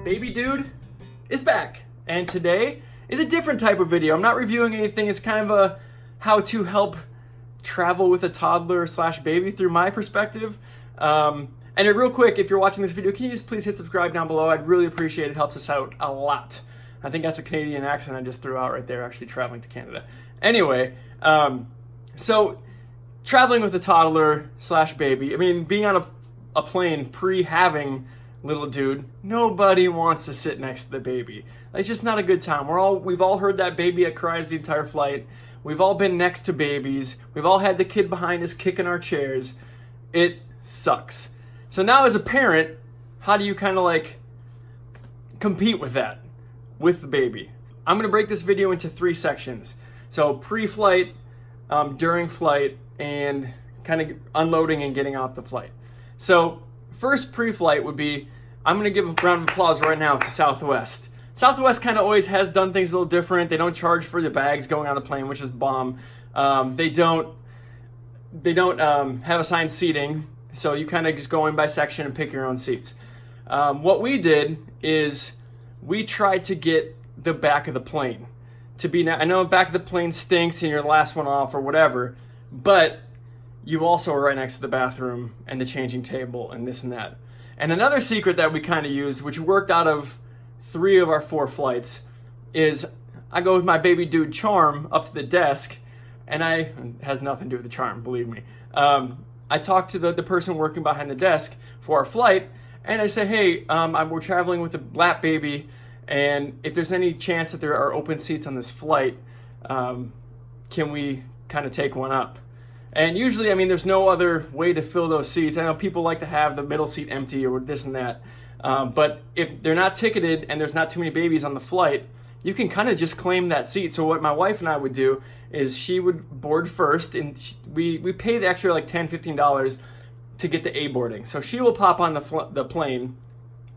Baby dude is back, and today is a different type of video. I'm not reviewing anything. It's kind of a how to help travel with a toddler / baby through my perspective. And real quick, if you're watching this video, can you just please hit subscribe down below? I'd really appreciate it. It helps us out a lot. I think that's a Canadian accent I just threw out right there, actually traveling to Canada. Anyway, so traveling with a toddler / baby, I mean, being on a plane pre-having little dude, nobody wants to sit next to the baby. It's just not a good time. We've all heard that baby that cries the entire flight. We've all been next to babies. We've all had the kid behind us kicking our chairs. It sucks. So now as a parent, how do you kind of like compete with that with the baby? I'm going to break this video into 3 sections. So pre-flight, during flight, and kind of unloading and getting off the flight. So first pre-flight would be, I'm going to give a round of applause right now to Southwest. Southwest kind of always has done things a little different. They don't charge for the bags going on the plane, which is bomb. They don't have assigned seating, so you kind of just go in by section and pick your own seats. What we did is we tried to get the back of the plane to be. I know the back of the plane stinks and you're the last one off or whatever, but you also are right next to the bathroom and the changing table and this and that. And another secret that we kind of used, which worked out of 3 of our 4 flights, is I go with my baby dude charm up to the desk, and it has nothing to do with the charm, believe me. I talk to the person working behind the desk for our flight, and I say, hey, we're traveling with a lap baby, and if there's any chance that there are open seats on this flight, can we kind of take one up? And usually, I mean, there's no other way to fill those seats. I know people like to have the middle seat empty or this and that. But if they're not ticketed and there's not too many babies on the flight, you can kind of just claim that seat. So what my wife and I would do is she would board first, and we pay the extra like $10, $15 to get the A boarding. So she will pop on the plane.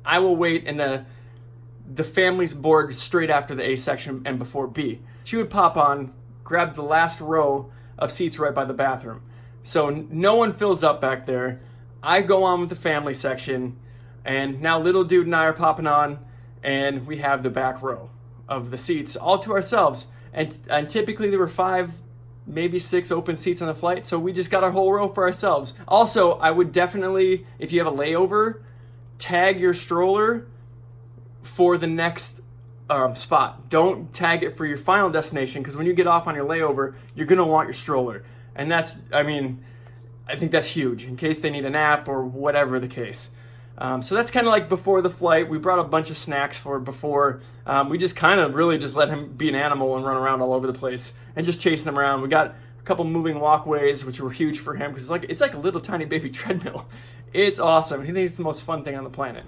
I will wait, and the families board straight after the A section and before B. She would pop on, grab the last row of seats right by the bathroom. So no one fills up back there. I go on with the family section, and now little dude and I are popping on, and we have the back row of the seats all to ourselves. And typically there were 5, maybe 6 open seats on the flight, so we just got our whole row for ourselves. Also, I would definitely, if you have a layover, tag your stroller for the next spot. Don't tag it for your final destination, because when you get off on your layover, you're going to want your stroller. And I think that's huge in case they need a nap or whatever the case. So that's kind of like before the flight. We brought a bunch of snacks for before. We just kind of really just let him be an animal and run around all over the place and just chasing him around. We got a couple moving walkways, which were huge for him because it's like a little tiny baby treadmill. It's awesome. He thinks it's the most fun thing on the planet.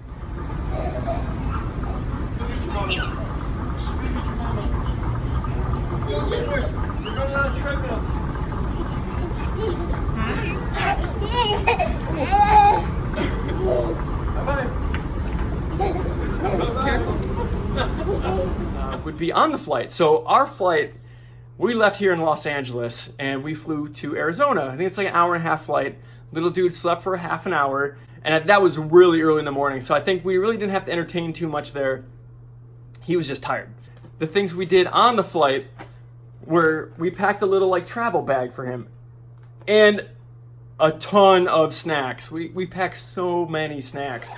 Would be on the flight. So our flight, we left here in Los Angeles and we flew to Arizona. I think it's like an 1.5-hour flight. Little dude slept for a half an hour, and that was really early in the morning. So I think we really didn't have to entertain too much there. He was just tired. The things we did on the flight were we packed a little like travel bag for him and a ton of snacks. We packed so many snacks.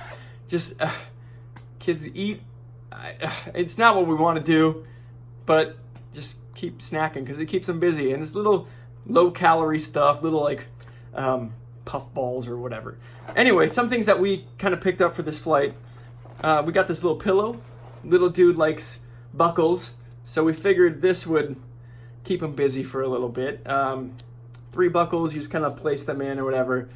Just kids eat. It's not what we want to do, but just keep snacking because it keeps them busy. And it's little low-calorie stuff, little like puff balls or whatever. Anyway, some things that we kind of picked up for this flight. We got this little pillow. Little dude likes buckles, so we figured this would keep him busy for a little bit. 3 buckles, you just kind of place them in or whatever.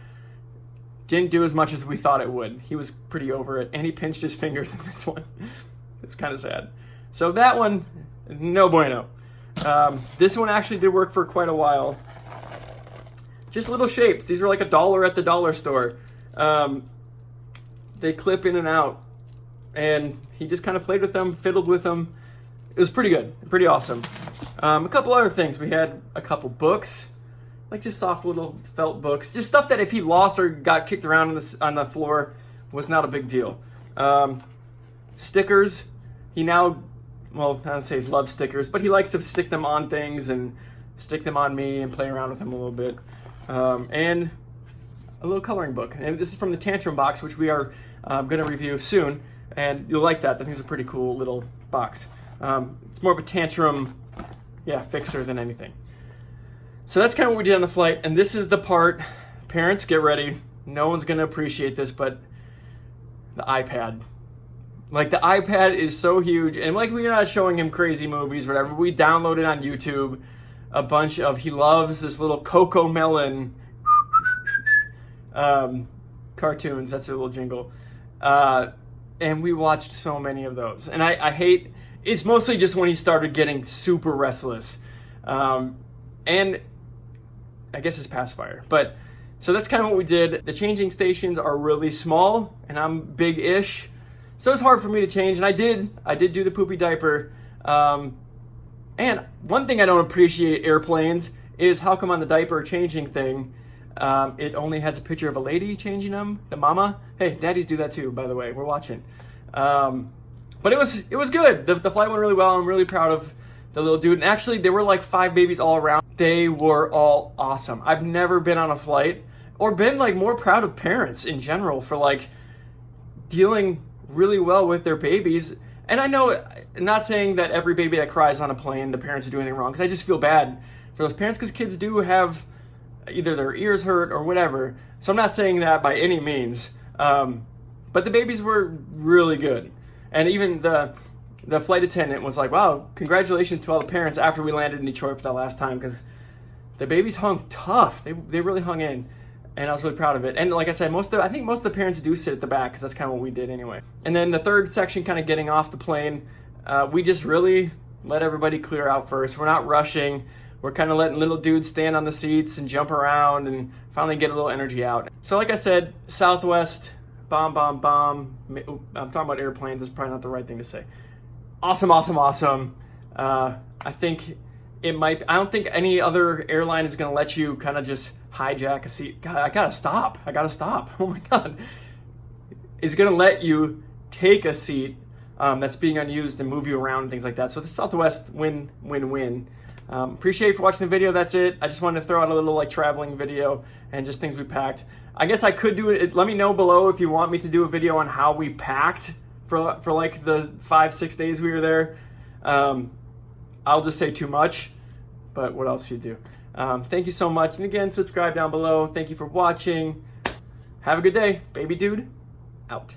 Didn't do as much as we thought it would. He was pretty over it, and he pinched his fingers in this one. It's kind of sad. So that one, no bueno. This one actually did work for quite a while. Just little shapes. These are like $1 at the dollar store. They clip in and out. And he just kind of played with them, fiddled with them. It was pretty good, pretty awesome. A couple other things. We had a couple books. like just soft little felt books, just stuff that if he lost or got kicked around on the floor was not a big deal. stickers. He now, well, I don't say he loves stickers, but he likes to stick them on things and stick them on me and play around with them a little bit. And a little coloring book. And this is from the Tantrum box, which we are going to review soon. And you'll like that. I think it's a pretty cool little box. It's more of a tantrum, fixer than anything. So that's kind of what we did on the flight. And this is the part, parents, get ready. No one's going to appreciate this, but the iPad. Like, the iPad is so huge. And like, we're not showing him crazy movies, whatever. We downloaded on YouTube a bunch of, he loves this little Coco Melon cartoons. That's a little jingle. And we watched so many of those. And I hate, it's mostly just when he started getting super restless. And I guess it's pacifier. But, so that's kind of what we did. The changing stations are really small, and I'm big-ish. So it's hard for me to change, and I did do the poopy diaper. And one thing I don't appreciate airplanes is how come on the diaper changing thing, it only has a picture of a lady changing them, the mama. Hey, daddies do that too, by the way. We're watching. But it was good. The flight went really well. I'm really proud of the little dude. And actually, there were like 5 babies all around. They were all awesome. I've never been on a flight or been like more proud of parents in general for like dealing really well with their babies. And I know, not saying that every baby that cries on a plane, the parents are doing anything wrong, because I just feel bad for those parents, because kids do have either their ears hurt or whatever. So I'm not saying that by any means. But the babies were really good. And even the flight attendant was like, wow, congratulations to all the parents after we landed in Detroit for that last time, because the babies hung tough. They really hung in. And I was really proud of it. And like I said, I think most of the parents do sit at the back, because that's kind of what we did anyway. And then the third section, kind of getting off the plane, we just really let everybody clear out first. We're not rushing. We're kind of letting little dudes stand on the seats and jump around and finally get a little energy out. So like I said, Southwest, bomb, bomb, bomb. I'm talking about airplanes. That's probably not the right thing to say. Awesome, awesome, awesome. I think it might, I don't think any other airline is going to let you kind of just hijack a seat. God, I gotta stop. Oh my God. It's gonna let you take a seat that's being unused and move you around and things like that. So the Southwest win, win, win. Appreciate you for watching the video. That's it. I just wanted to throw out a little like traveling video and just things we packed. I guess I could do it. Let me know below if you want me to do a video on how we packed for like the 5-6 days we were there. I'll just say too much, but what else you do? Thank you so much. And again, subscribe down below. Thank you for watching. Have a good day. Baby dude, out.